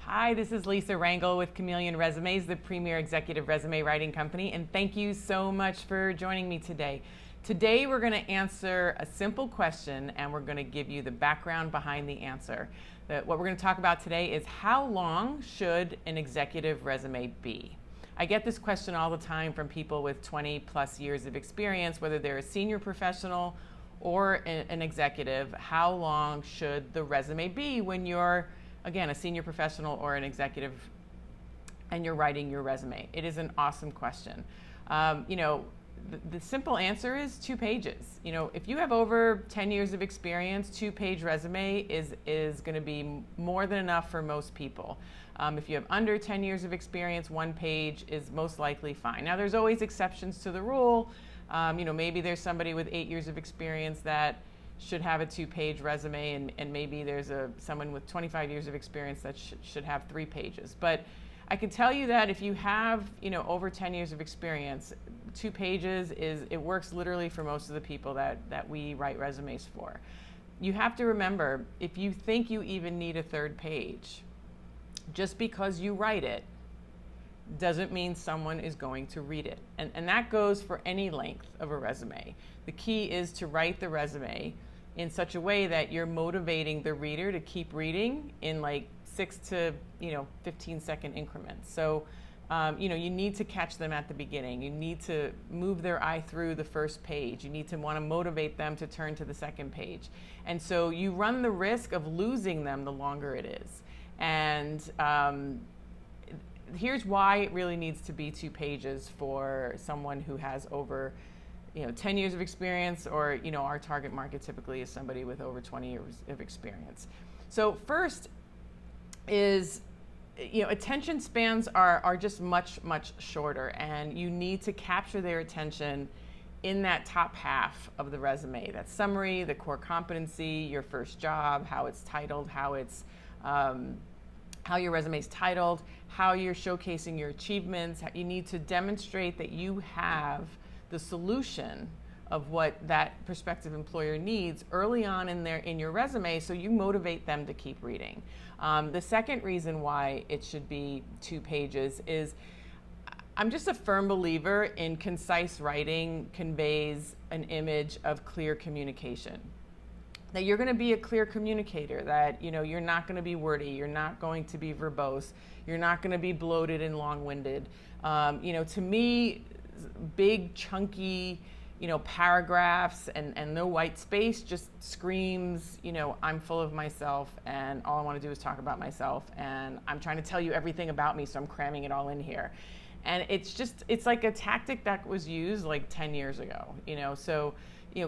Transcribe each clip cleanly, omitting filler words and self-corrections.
Hi, this is Lisa Rangel with Chameleon Resumes, the premier executive resume writing company, and thank you so much for joining me today. Today we're going to answer a simple question and we're going to give you the background behind the answer. What we're going to talk about today is how long should an executive resume be? I get this question all the time from people with 20 plus years of experience, whether they're a senior professional or an executive. How long should the resume be when you're, again, a senior professional or an executive and you're writing your resume? It is an awesome question. The simple answer is 2 pages. If you have over 10 years of experience, 2-page resume is going to be more than enough for most people. If you have under 10 years of experience, 1 page is most likely fine. Now, there's always exceptions to the rule. Maybe there's somebody with 8 years of experience that should have a 2-page resume, and maybe there's someone with 25 years of experience that should have 3 pages. But I can tell you that if you have over 10 years of experience, 2 pages it works literally for most of the people that we write resumes for. You have to remember, if you think you even need a 3rd page, just because you write it doesn't mean someone is going to read it. And that goes for any length of a resume. The key is to write the resume in such a way that you're motivating the reader to keep reading in like 6 to 15-second increments. So you need to catch them at the beginning. You need to move their eye through the first page. You need to want to motivate them to turn to the 2nd page. And so you run the risk of losing them the longer it is. And here's why it really needs to be 2 pages for someone who has over 10 years of experience, or our target market typically is somebody with over 20 years of experience. So first is, attention spans are just much shorter, and you need to capture their attention in that top half of the resume. That summary, the core competency, your first job, how it's titled, how your resume is titled, how you're showcasing your achievements. You need to demonstrate that you have the solution of what that prospective employer needs early on in your resume, so you motivate them to keep reading. The second reason why it should be 2 pages is I'm just a firm believer in concise writing conveys an image of clear communication. That you're going to be a clear communicator, that you're not going to be wordy, you're not going to be verbose, you're not going to be bloated and long-winded. To me, big chunky paragraphs and no white space just screams I'm full of myself and all I want to do is talk about myself, and I'm trying to tell you everything about me, so I'm cramming it all in here. And it's like a tactic that was used like 10 years ago. So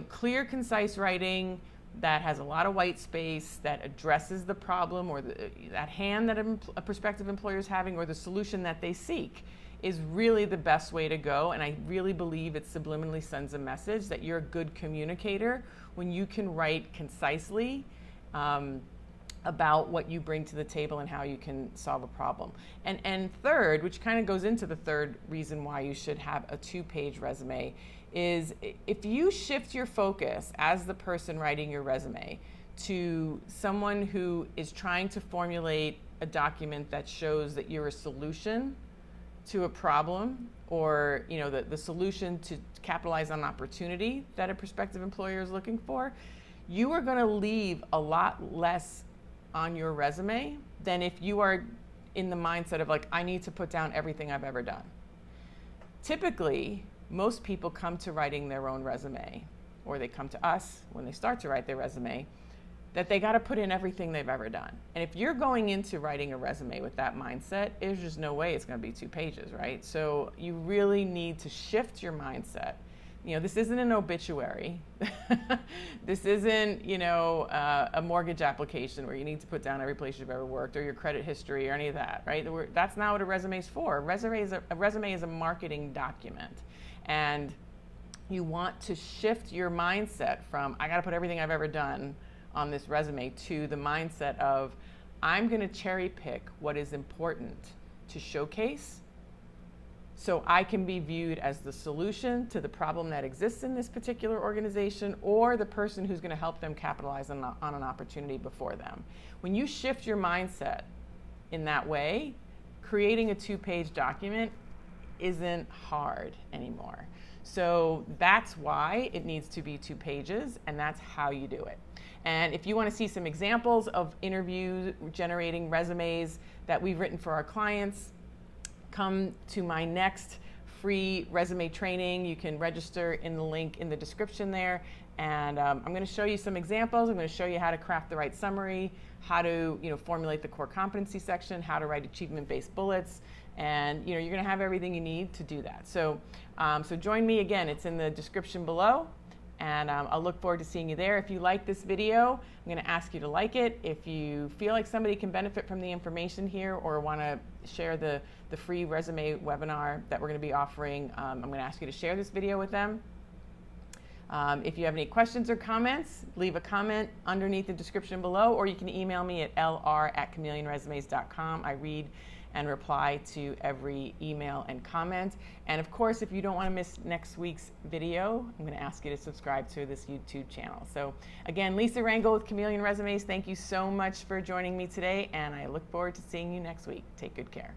clear, concise writing that has a lot of white space, that addresses the problem or that hand that a prospective employer is having, or the solution that they seek, is really the best way to go. And I really believe it subliminally sends a message that you're a good communicator when you can write concisely about what you bring to the table and how you can solve a problem. And third, which kind of goes into the third reason why you should have a 2-page resume, is if you shift your focus as the person writing your resume to someone who is trying to formulate a document that shows that you're a solution to a problem, or the solution to capitalize on an opportunity that a prospective employer is looking for, you are going to leave a lot less on your resume than if you are in the mindset of like, I need to put down everything I've ever done. Typically, most people come to writing their own resume, or they come to us when they start to write their resume, that they got to put in everything they've ever done. And if you're going into writing a resume with that mindset, there's just no way it's going to be 2 pages, right? So you really need to shift your mindset. This isn't an obituary. This isn't, a mortgage application where you need to put down every place you've ever worked, or your credit history, or any of that, right? That's not what a resume is for. A resume is a marketing document. And you want to shift your mindset from, I got to put everything I've ever done on this resume, to the mindset of, I'm going to cherry pick what is important to showcase so I can be viewed as the solution to the problem that exists in this particular organization, or the person who's going to help them capitalize on an opportunity before them. When you shift your mindset in that way, creating a 2-page document isn't hard anymore. So that's why it needs to be 2 pages, and that's how you do it. And if you want to see some examples of interview generating resumes that we've written for our clients, come to my next free resume training. You can register in the link in the description there. And I'm going to show you some examples. I'm going to show you how to craft the right summary, how to formulate the core competency section, how to write achievement-based bullets, and you're going to have everything you need to do that. So, so join me again. It's in the description below. And I'll look forward to seeing you there. If you like this video, I'm going to ask you to like it. If you feel like somebody can benefit from the information here or want to share the free resume webinar that we're going to be offering, I'm going to ask you to share this video with them. If you have any questions or comments, leave a comment underneath the description below, or you can email me at lr@chameleonresumes.com. I read and reply to every email and comment. And of course, if you don't want to miss next week's video, I'm going to ask you to subscribe to this YouTube channel. So again, Lisa Rangel with Chameleon Resumes, thank you so much for joining me today, and I look forward to seeing you next week. Take good care.